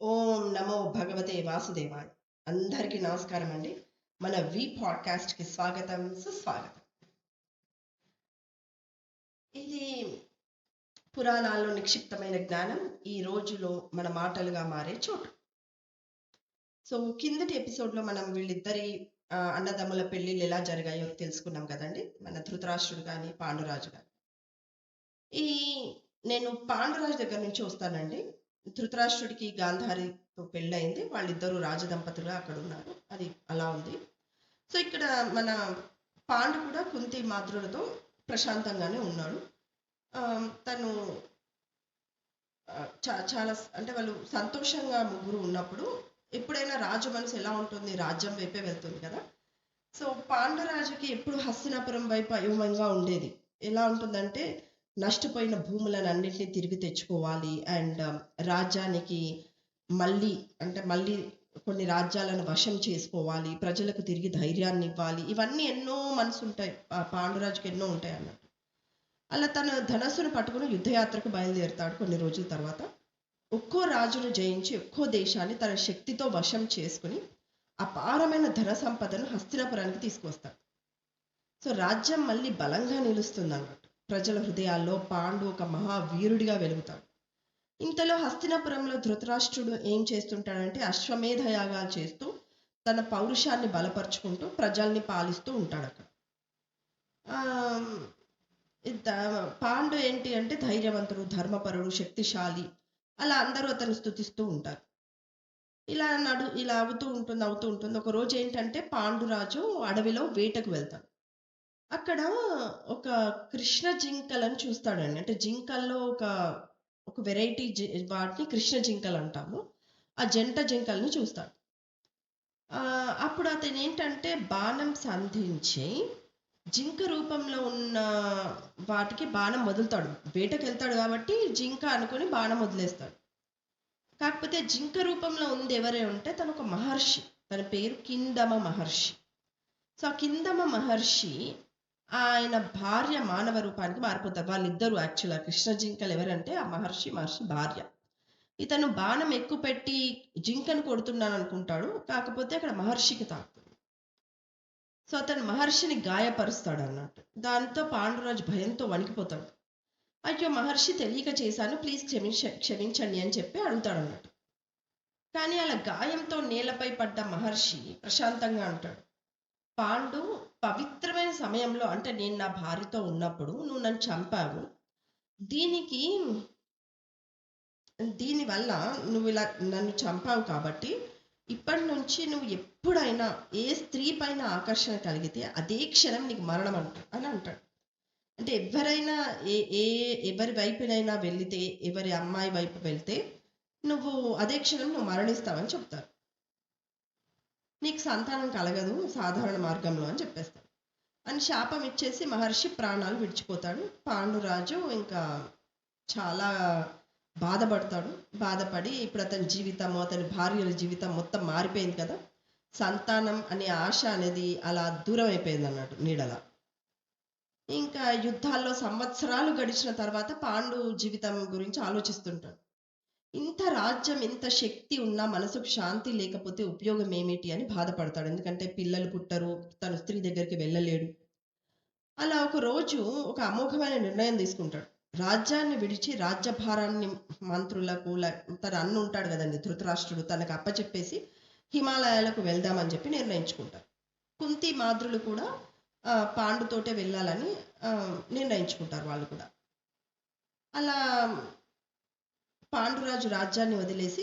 ఓం నమో భగవతే వాసుదేవాయ. అందరికీ నమస్కారం అండి. మన పాడ్కాస్ట్కి స్వాగతం, సుస్వాగతం. ఇది పురాణాల్లో నిక్షిప్తమైన జ్ఞానం ఈ రోజులో మన మాటలుగా మారే చోటు. సో కిందటి ఎపిసోడ్లో మనం వీళ్ళిద్దరి అన్నదమ్ముల పెళ్ళిళ్ళు ఎలా జరిగాయో తెలుసుకున్నాం కదండి. మన ధృతరాష్ట్రుడు కానీ పాండురాజు కానీ. ఈ నేను పాండురాజు దగ్గర నుంచి వస్తానండి. ధృతరాష్ట్రుడికి గాంధారితో పెళ్ళయింది. వాళ్ళిద్దరూ రాజదంపతులుగా అక్కడ ఉన్నారు. అది అలా ఉంది. సో ఇక్కడ మన పాండు కూడా కుంతి మాతృలతో ప్రశాంతంగానే ఉన్నాడు. తను చాలా అంటే వాళ్ళు సంతోషంగా ముగ్గురు ఉన్నప్పుడు ఎప్పుడైనా రాజు మనసు ఎలా ఉంటుంది, రాజ్యం వైపే వెళ్తుంది కదా. సో పాండురాజుకి ఎప్పుడు హస్తినాపురం వైపు అయోమయంగా ఉండేది. ఎలా ఉంటుందంటే నష్టపోయిన భూములను అన్నింటినీ తిరిగి తెచ్చుకోవాలి అండ్ రాజ్యానికి మళ్ళీ కొన్ని రాజ్యాలను వశం చేసుకోవాలి, ప్రజలకు తిరిగి ధైర్యాన్ని ఇవ్వాలి. ఇవన్నీ ఎన్నో మనసు ఉంటాయి, పాండురాజుకి ఎన్నో ఉంటాయి అన్నట్టు. అలా తన ధనస్సును పట్టుకుని యుద్ధయాత్రకు బయలుదేరుతాడు. కొన్ని రోజుల తర్వాత ఒక్కో రాజును జయించి ఒక్కో దేశాన్ని తన శక్తితో వశం చేసుకుని అపారమైన ధన సంపదను హస్తినాపురానికి తీసుకువస్తాడు. సో రాజ్యం మళ్ళీ బలంగా నిలుస్తుంది అన్నట్టు. ప్రజల హృదయాల్లో పాండు ఒక మహావీరుడిగా వెలుగుతాడు. ఇంతలో హస్తినాపురంలో ధృతరాష్ట్రుడు ఏం చేస్తుంటాడంటే అశ్వమేధ యాగాలు చేస్తూ తన పౌరుషాన్ని బలపరుచుకుంటూ ప్రజల్ని పాలిస్తూ ఉంటాడు అక్కడ. పాండు ఏంటి అంటే ధైర్యవంతుడు, ధర్మపరుడు, శక్తిశాలి, అలా అందరూ అతను స్తుతిస్తూ ఉంటారు. ఇలా అవుతూ ఉంటుంది. ఒక రోజు ఏంటంటే పాండురాజు అడవిలో వేటకు వెళ్తాడు. అక్కడ ఒక కృష్ణ జింకలను చూస్తాడండి. అంటే జింకల్లో ఒక వెరైటీ వాటిని కృష్ణ జింకలు అంటాము. ఆ జంట జింకల్ని చూస్తాడు. అప్పుడు అతను ఏంటంటే బాణం సంధించి జింక రూపంలో ఉన్న వాటికి బాణం వదులుతాడు. వేటకు వెళ్తాడు కాబట్టి జింక అనుకుని బాణం వదిలేస్తాడు. కాకపోతే జింక రూపంలో ఉంది ఎవరే ఉంటే తను ఒక మహర్షి. తన పేరు కిందమ మహర్షి. సో ఆ కిందమ మహర్షి ఆయన భార్య మానవ రూపానికి మారిపోతారు. వాళ్ళిద్దరూ యాక్చువల్గా కృష్ణ జింకలు ఎవరంటే ఆ మహర్షి భార్య. ఇతను బాణం ఎక్కువ పెట్టి జింకను కొడుతున్నాను అనుకుంటాడు. కాకపోతే అక్కడ మహర్షికి తాకుతుంది. సో అతను మహర్షిని గాయపరుస్తాడు అన్నట్టు. దాంతో పాండురాజు భయంతో వణికిపోతాడు. అయ్యో మహర్షి తెలియక చేశాను, ప్లీజ్ క్షమించండి అని చెప్పి అడుగుతాడు అన్నట్టు. కానీ అలా గాయంతో నేలపై పడ్డ మహర్షి ప్రశాంతంగా అంటాడు, పాండు, పవిత్రమైన సమయంలో అంటే నేను నా భార్యతో ఉన్నప్పుడు నువ్వు నన్ను చంపావు. దీనివల్ల నువ్వు ఇలా నన్ను చంపావు కాబట్టి ఇప్పటి నుంచి నువ్వు ఎప్పుడైనా ఏ స్త్రీ పైన ఆకర్షణ కలిగితే అదే క్షణం నీకు మరణం అని అంటాడు. అంటే ఎవరైనా ఎవరి వైపునైనా వెళితే, ఎవరి అమ్మాయి వైపు వెళ్తే నువ్వు అదే క్షణం నువ్వు మరణిస్తావని చెప్తారు. నీకు సంతానం కలగదు సాధారణ మార్గంలో అని చెప్పేస్తాడు. అని శాపం ఇచ్చేసి మహర్షి ప్రాణాలు విడిచిపోతాడు. పాండురాజు ఇంకా చాలా బాధపడి ఇప్పుడు అతని జీవితం, అతని భార్యల జీవితం మొత్తం మారిపోయింది కదా. సంతానం అనే ఆశ అనేది అలా దూరం అయిపోయింది అన్నట్టు నీడలా. ఇంకా యుద్ధాల్లో సంవత్సరాలు గడిచిన తర్వాత పాండు జీవితం గురించి ఆలోచిస్తుంటాడు. ఇంత రాజ్యం, ఇంత శక్తి ఉన్నా మనసుకు శాంతి లేకపోతే ఉపయోగం ఏమిటి అని బాధపడతాడు. ఎందుకంటే పిల్లలు పుట్టరు, తన స్త్రీ దగ్గరికి వెళ్ళలేడు. అలా ఒక రోజు ఒక అమోఘమైన నిర్ణయం తీసుకుంటాడు. రాజ్యాన్ని విడిచి రాజ్యభారాన్ని మంత్రులకు, తన అన్న ఉంటాడు కదండి ధృతరాష్ట్రుడు, తనకు అప్పచెప్పేసి హిమాలయాలకు వెళ్దామని చెప్పి నిర్ణయించుకుంటారు. కుంతి మాద్రులు కూడా పాండుతోటే వెళ్ళాలని నిర్ణయించుకుంటారు వాళ్ళు కూడా. అలా పాండురాజు రాజ్యాన్ని వదిలేసి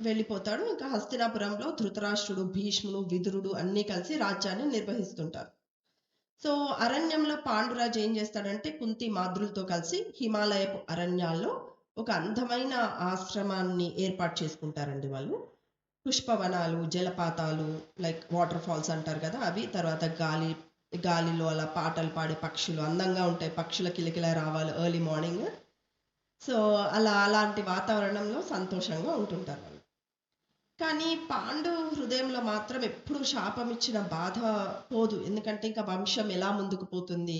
వెళ్ళిపోతాడు. ఇంకా హస్తినాపురంలో ధృతరాష్ట్రుడు, భీష్ముడు, విదురుడు అన్నీ కలిసి రాజ్యాన్ని నిర్వహిస్తుంటారు. సో అరణ్యంలో పాండురాజు ఏం చేస్తాడంటే కుంతి మాద్రులతో కలిసి హిమాలయపు అరణ్యాల్లో ఒక అందమైన ఆశ్రమాన్ని ఏర్పాటు చేసుకుంటారండి వాళ్ళు. పుష్పవనాలు, జలపాతాలు, లైక్ వాటర్ ఫాల్స్ అంటారు కదా అవి, తర్వాత గాలిలో అలా పాటలు పాడే పక్షులు అందంగా ఉంటాయి. పక్షుల కిలకిల రావాలి ఎర్లీ మార్నింగ్. సో అలాంటి వాతావరణంలో సంతోషంగా ఉంటుంటారు వాళ్ళు. కానీ పాండు హృదయంలో మాత్రం ఎప్పుడు శాపం ఇచ్చిన బాధ పోదు. ఎందుకంటే ఇంకా వంశం ఎలా ముందుకు పోతుంది,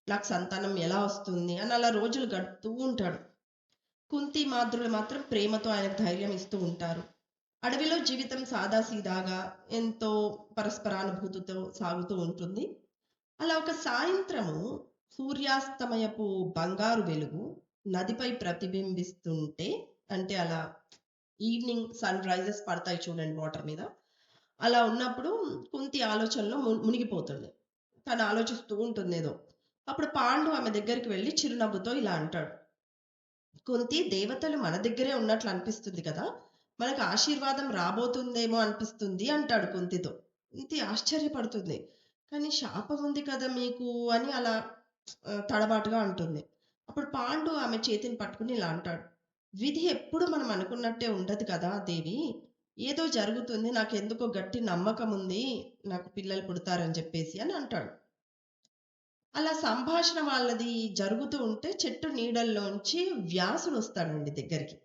నాకు సంతానం ఎలా వస్తుంది అని అలా రోజులు గడుపుతూ ఉంటాడు. కుంతి మాద్రులు మాత్రం ప్రేమతో ఆయనకు ధైర్యం ఇస్తూ ఉంటారు. అడవిలో జీవితం సాదాసీదాగా ఎంతో పరస్పరానుభూతితో సాగుతూ ఉంటుంది. అలా ఒక సాయంత్రము సూర్యాస్తమయపు బంగారు వెలుగు నదిపై ప్రతిబింబిస్తుంటే, అంటే అలా ఈవినింగ్ సన్ రైజెస్ పడతాయి చూడండి వాటర్ మీద. అలా ఉన్నప్పుడు కుంతి ఆలోచనలో మునిగిపోతుంది. తను ఆలోచిస్తూ ఉంటుందేదో. అప్పుడు పాండు ఆమె దగ్గరికి వెళ్ళి చిరునవ్వుతో ఇలా అంటాడు. కుంతి, దేవతలు మన దగ్గరే ఉన్నట్లు అనిపిస్తుంది కదా! మనకు ఆశీర్వాదం రాబోతుందేమో అనిపిస్తుంది అంటాడు కుంతితో. కుంతి ఆశ్చర్యపడుతుంది. కానీ శాపం ఉంది కదా మీకు అని అలా తడబాటుగా అంటుంది. అప్పుడు పాండు ఆమె చేతిని పట్టుకుని ఇలా అంటాడు. విధి ఎప్పుడు మనం అనుకున్నట్టే ఉండదు కదా దేవి! ఏదో జరుగుతుంది. నాకెందుకో గట్టి నమ్మకం ఉంది. నాకు పిల్లలు పుడతారని చెప్పేసి అని అంటాడు. అలా సంభాషణ వాళ్ళది జరుగుతూ ఉంటే చెట్టు నీడల్లోంచి వ్యాసుడు వస్తాడండి దగ్గరికి.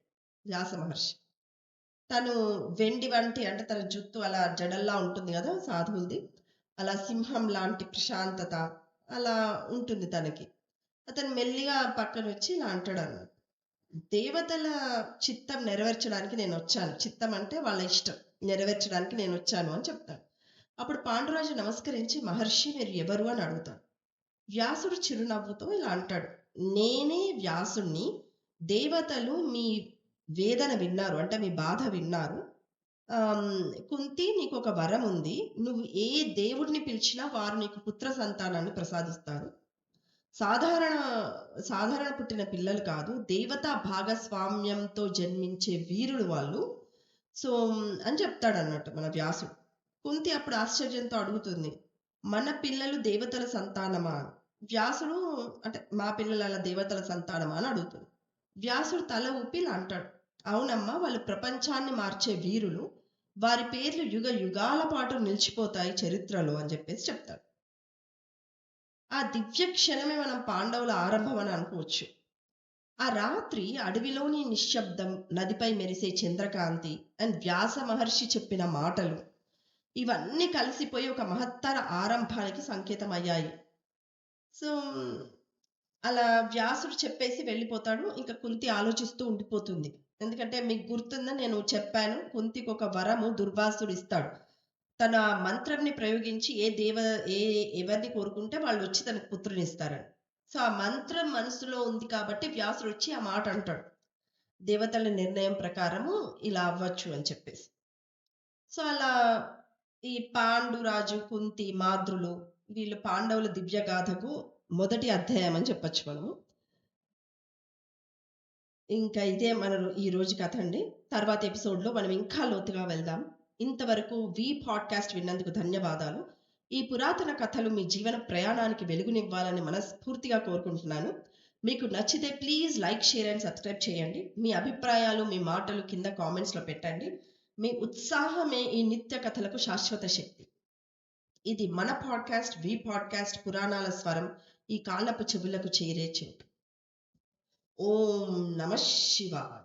వ్యాస మహర్షి. తను వెండి వంటి, అంటే తన జుత్తు అలా జడల్లా ఉంటుంది కదా సాధువులది. అలా సింహం లాంటి ప్రశాంతత అలా ఉంటుంది తనకి. అతను మెల్లిగా పక్కన వచ్చి ఇలా అంటాడన్నమాట. దేవతల చిత్తం నెరవేర్చడానికి నేను వచ్చాను. చిత్తం అంటే వాళ్ళ ఇష్టం నెరవేర్చడానికి నేను వచ్చాను అని చెప్తాడు. అప్పుడు పాండురాజు నమస్కరించి, మహర్షి మీరు ఎవరు అని అడుగుతాడు. వ్యాసుడు చిరునవ్వుతో ఇలా అంటాడు. నేనే వ్యాసుణ్ణి. దేవతలు మీ వేదన విన్నారు, అంటే మీ బాధ విన్నారు. కుంతి, నీకు ఒక వరం ఉంది. నువ్వు ఏ దేవుడిని పిలిచినా వారు నీకు పుత్ర సంతానాన్ని ప్రసాదిస్తారు. సాధారణ సాధారణ పుట్టిన పిల్లలు కాదు, దేవతా భాగస్వామ్యంతో జన్మించే వీరులు వాళ్ళు. సో అని చెప్తాడన్నట్టు మన వ్యాసుడు. కుంతి అప్పుడు ఆశ్చర్యంతో అడుగుతుంది, మన పిల్లలు దేవతల సంతానమా? వ్యాసుడు అంటే మా పిల్లలు అలా దేవతల సంతానమా అని అడుగుతుంది. వ్యాసుడు తల ఊపి ఇలా అంటాడు. అవునమ్మా, వాళ్ళు ప్రపంచాన్ని మార్చే వీరులు. వారి పేర్లు యుగ యుగాల పాటు నిలిచిపోతాయి చరిత్రలో అని చెప్పేసి చెప్తాడు. ఆ దివ్య క్షణమే మనం పాండవుల ఆరంభం అని అనుకోవచ్చు. ఆ రాత్రి అడవిలోని నిశ్శబ్దం, నదిపై మెరిసే చంద్రకాంతి అండ్ వ్యాస మహర్షి చెప్పిన మాటలు ఇవన్నీ కలిసిపోయి ఒక మహత్తర ఆరంభానికి సంకేతం అయ్యాయి. సో అలా వ్యాసుడు చెప్పేసి వెళ్ళిపోతాడు. ఇంకా కుంతి ఆలోచిస్తూ ఉండిపోతుంది. ఎందుకంటే మీకు గుర్తుందా, నేను చెప్పాను కుంతికి ఒక వరము దుర్వాసుడు ఇస్తాడు. తన మంత్రంని ప్రయోగించి ఎవరిని కోరుకుంటే వాళ్ళు వచ్చి తనకు పుత్రుని ఇస్తారని. సో ఆ మంత్రం మనసులో ఉంది కాబట్టి వ్యాసుడు వచ్చి ఆ మాట అంటాడు. దేవతల నిర్ణయం ప్రకారము ఇలా అవ్వచ్చు అని చెప్పేసి. సో అలా ఈ పాండురాజు, కుంతి, మాద్రులు వీళ్ళు పాండవుల దివ్య గాథకు మొదటి అధ్యాయం అని చెప్పొచ్చు మనము. ఇంకా ఇదే మన ఈ రోజు కథ అండి. తర్వాత ఎపిసోడ్లో మనం ఇంకా లోతుగా వెళ్దాం. ఇంతవరకు వి పాడ్కాస్ట్ విన్నందుకు ధన్యవాదాలు. ఈ పురాతన కథలు మీ జీవన ప్రయాణానికి వెలుగునివ్వాలని మనస్ఫూర్తిగా కోరుకుంటున్నాను. మీకు నచ్చితే please like, share and subscribe చేయండి. మీ అభిప్రాయాలు, మీ మాటలు కింద కామెంట్స్లో పెట్టండి. మీ ఉత్సాహమే ఈ నిత్య కథలకు శాశ్వత శక్తి. ఇది మన పాడ్కాస్ట్, వి పాడ్కాస్ట్, పురాణాల స్వరం, ఈ కాలపు చెవులకు చేరే చోటు. ఓం నమ శివాయ.